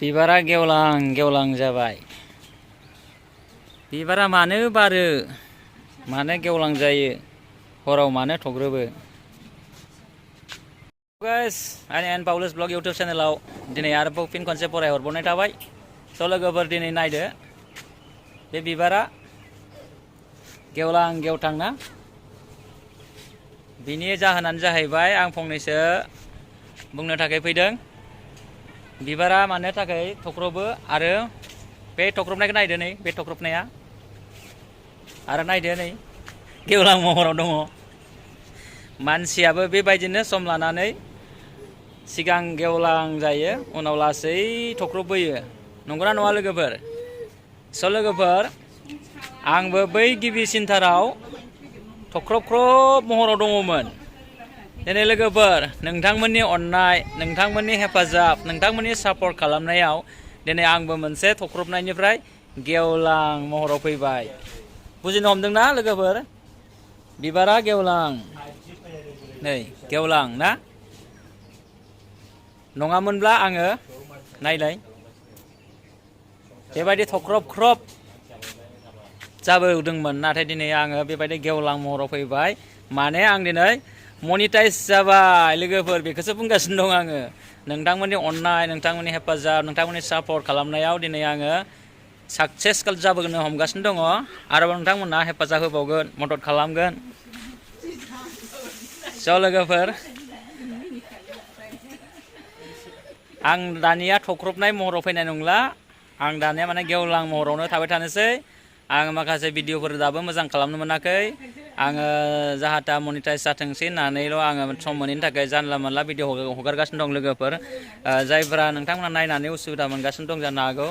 बिबारा गेवलां गेवलां जाबाय। बिबारा मानो बारो, मानो गेवलां जायो, हराव मानो थग्रोबो। गाइस, आंनि एन पाउलुस ब्लग इउटुब चेनेलाव दिनै आरोबाव फिन खनसे फरायहरबावनाय थाबाय। स' लोगोफोर दिनै नायदो, बे बिबारा गेवलां गेवथां ना? बिनि जाहोनानो जाहैबाय आं फंनैसो बुंनो थाखाय फैदों। बिबारा मानो थाखाय थख्रबो आरो बे थख्रबनायखौ नायदो नै, बे थख्रबनाया आरो नायदो नै गेवलां महराव दङ। मानसियाबो बेबायदिनो सम लानानै सिगां गेवलां जायो, उनाव लासै थख्रबबोयो। नंगौना नङा लोगोफोर? स' लोगोफोर, आंबो बै गिबिसिनथाराव थख्रब महराव दङमोन। दिनै लोगोफोर, नोंथांमोननि अननाय, नोंथांमोननि हेफाजाब, नोंथांमोननि सापर्ट खालामनायाव दिनै आंबो मोनसे थख्रबनायनिफ्राय गेवलां महराव फैबाय। बुजिनो हमदोंना लोगोफोर? बिबारा गेवलां, नै गेवलां ना? नङामोनब्ला आङो नायलाय बेबायदि थख्रब जाबोदोंमोन, नाथाय दिनै आङो बेबायदि गेवलां महराव फैबाय। माने आं दिनै मनिटाइज जाबाय लोगोफोर, बेखौसो बुंगासिनो दं आङो। नोंथांमोननि अननाय, नोंथांमोननि हेफाजाब, नोंथांमोननि सापर्ट खालामनायाव दिनै आङो साक्सेस जाबोनो हमगासिनो दङ। आरोबाव नोंथांमोनहा हेफाजाब होबावगोन, मदद खालामगोन। स' लोगोफोर, आं दानिया थख्रबनाय महराव फैनाय नंला। आं दानिया माने गेवलां महरावनो थाबाय थानोसै। आं माखासे भिडिअफोर दाबो मोजां खालामनो मोनाखै। आङो जाहाथा मनिटाइज जाथोंसै होननानैल' आङो सम मोनैनि थाखाय जानला मोनला भिडिअ हगारगासिनो दं लोगोफोर। जायफोरा नोंथांमोना नायनानै उसुबिदा मोनगासिनो दं जानो हागौ,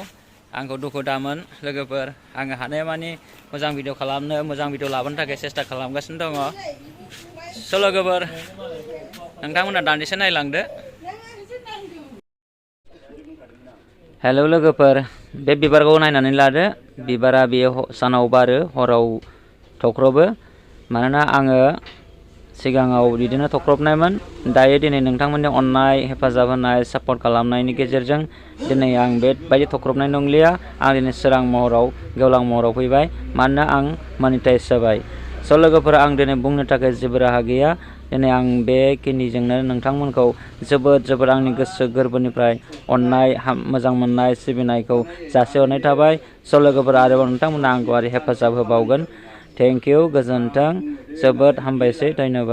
आंखौ दुखु दामोन लोगोफोर। आङो हानायमानि मोजां भिडिअ खालामनो, मोजां भिडिअ लाबोनो थाखाय सेस्था खालामगासिनो दङ। स' लोगोफोर, नोंथांमोना दान्दिसे नायलांदो। हेलौ लोगोफोर, बे बिबारखौ नायनानै लादो। बिबारा बेयो सानाव बारो, हराव थख्रबो। मानोना आङो सिगाङाव बिदिनो थख्रबनायमोन। दायो दिनै नोंथांमोननि अननाय, हेफाजाब होनाय, सापर्ट खालामनायनि गेजेरजों दिनै आं बेबायदि थख्रबनाय नंलिया। आं दिनै सोरां महराव, गेवलां महराव फैबाय। मानोना आं मनिटाइज जाबाय। स' लोगोफोर, आं दिनै बुंनो थाखाय जेबो राहा गैया। दिनै आं बेखिनिजोंनो नोंथांमोनखौ जोबोद आंनि गोसो गोरबोनिफ्राय अननाय, मोजां मोननाय, सिबिनायखौ जासिहरनाय थाबाय। स' लोगोफोर, आरोबाव नोंथांमोना आंखौ आरो हेफाजाब होबावगोन। थेंक इउ, गोजोन्थों, जोबोद हामबायसै, धन्यबाद।